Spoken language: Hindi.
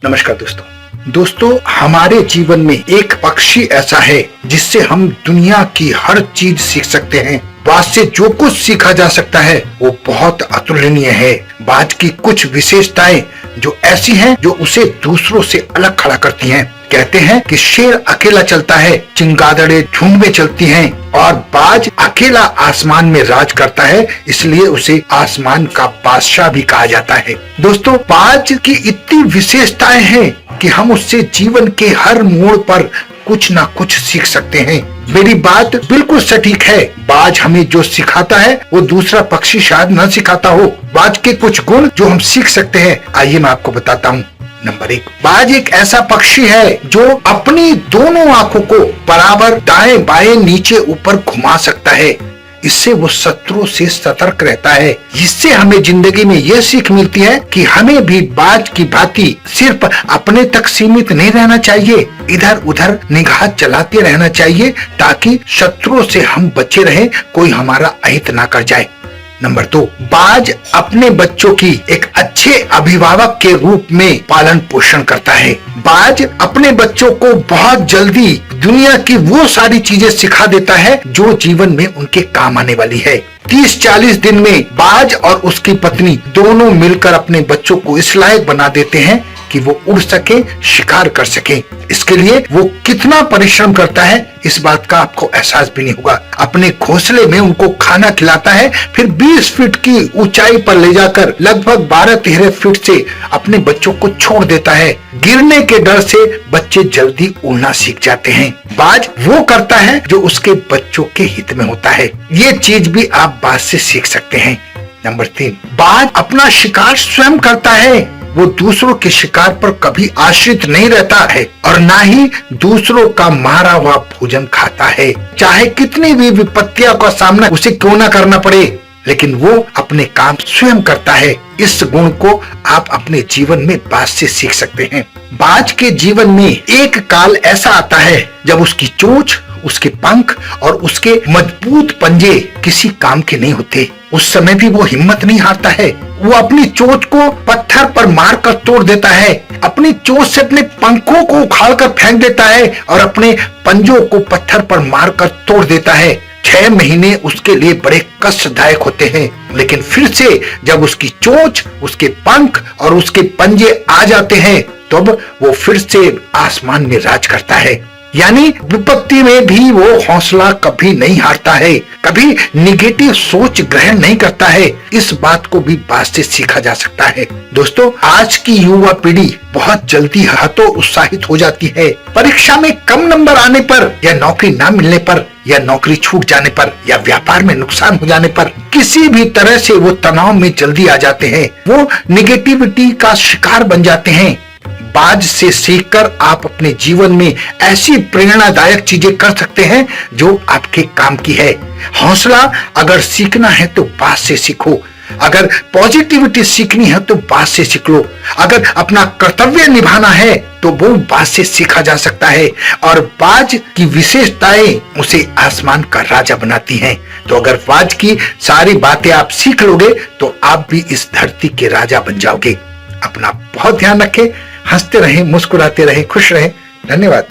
नमस्कार दोस्तों हमारे जीवन में एक पक्षी ऐसा है जिससे हम दुनिया की हर चीज सीख सकते हैं। बाज से जो कुछ सीखा जा सकता है वो बहुत अतुलनीय है। बाज की कुछ विशेषताएं जो ऐसी हैं जो उसे दूसरों से अलग खड़ा करती हैं। कहते हैं कि शेर अकेला चलता है, चिंगादड़े झुंड में चलती हैं और बाज अकेला आसमान में राज करता है, इसलिए उसे आसमान का बादशाह भी कहा जाता है। दोस्तों, बाज की इतनी विशेषताएं हैं कि हम उससे जीवन के हर मोड़ पर कुछ ना कुछ सीख सकते हैं। मेरी बात बिल्कुल सटीक है। बाज हमें जो सिखाता है वो दूसरा पक्षी शायद न सिखाता हो। बाज के कुछ गुण जो हम सीख सकते हैं, आइए मैं आपको बताता हूँ। नंबर 1, बाज एक ऐसा पक्षी है जो अपनी दोनों आंखों को बराबर दाएं बाएं नीचे ऊपर घुमा सकता है। इससे वो शत्रुओं से सतर्क रहता है। इससे हमें जिंदगी में यह सीख मिलती है कि हमें भी बाज की भांति सिर्फ अपने तक सीमित नहीं रहना चाहिए, इधर उधर निगाह चलाते रहना चाहिए ताकि शत्रुओं से हम बचे रहें, कोई हमारा अहित ना कर जाए। नंबर 2, बाज अपने बच्चों की एक अच्छे अभिभावक के रूप में पालन पोषण करता है। बाज अपने बच्चों को बहुत जल्दी दुनिया की वो सारी चीजें सिखा देता है जो जीवन में उनके काम आने वाली है। 30-40 दिन में बाज और उसकी पत्नी दोनों मिलकर अपने बच्चों को इस लायक बना देते हैं कि वो उड़ सके, शिकार कर सके। इसके लिए वो कितना परिश्रम करता है इस बात का आपको एहसास भी नहीं होगा। अपने घोंसले में उनको खाना खिलाता है, फिर 20 फीट की ऊंचाई पर ले जाकर लगभग 12-13 फीट से अपने बच्चों को छोड़ देता है। गिरने के डर से बच्चे जल्दी उड़ना सीख जाते हैं। बाज वो करता है जो उसके बच्चों के हित में होता है। ये चीज भी आप बाज से सीख सकते हैं। नंबर 3, बाज अपना शिकार स्वयं करता है। वो दूसरों के शिकार पर कभी आश्रित नहीं रहता है और ना ही दूसरों का मारा हुआ भोजन खाता है। चाहे कितनी भी विपत्तियों का सामना उसे क्यों ना करना पड़े, लेकिन वो अपने काम स्वयं करता है। इस गुण को आप अपने जीवन में बाज से सीख सकते हैं। बाज के जीवन में एक काल ऐसा आता है जब उसकी चोंच, उसके पंख और उसके मजबूत पंजे किसी काम के नहीं होते। उस समय भी वो हिम्मत नहीं हारता है। वो अपनी चोंच को पत्थर पर मारकर तोड़ देता है, अपनी चोंच से अपने पंखों को उखाड़कर फेंक देता है और अपने पंजों को पत्थर पर मारकर तोड़ देता है। 6 महीने उसके लिए बड़े कष्टदायक होते हैं, लेकिन फिर से जब उसकी चोंच, उसके पंख और उसके पंजे आ जाते हैं तब वो फिर से आसमान में राज करता है। यानी विपत्ति में भी वो हौसला कभी नहीं हारता है, कभी निगेटिव सोच ग्रहण नहीं करता है। इस बात को भी बाज से सीखा जा सकता है। दोस्तों, आज की युवा पीढ़ी बहुत जल्दी हतोत्साहित हो जाती है। परीक्षा में कम नंबर आने पर या नौकरी ना मिलने पर या नौकरी छूट जाने पर या व्यापार में नुकसान हो जाने पर किसी भी तरह से वो तनाव में जल्दी आ जाते हैं। वो निगेटिविटी का शिकार बन जाते हैं। बाज से सीखकर आप अपने जीवन में ऐसी प्रेरणादायक चीजें कर सकते हैं जो आपके काम की है। हौसला अगर सीखना है तो बाज से सीखो। अगर पॉजिटिविटी सीखनी है तो बाज से सीख लो। अगर अपना कर्तव्य निभाना है तो वो बाज से सीखा जा सकता है और बाज की विशेषताएं उसे आसमान का राजा बनाती हैं। तो अगर बाज की सारी बातें आप सीख लोगे तो आप भी इस धरती के राजा बन जाओगे। अपना बहुत ध्यान रखें, हंसते रहें, मुस्कुराते रहें, खुश रहें। धन्यवाद।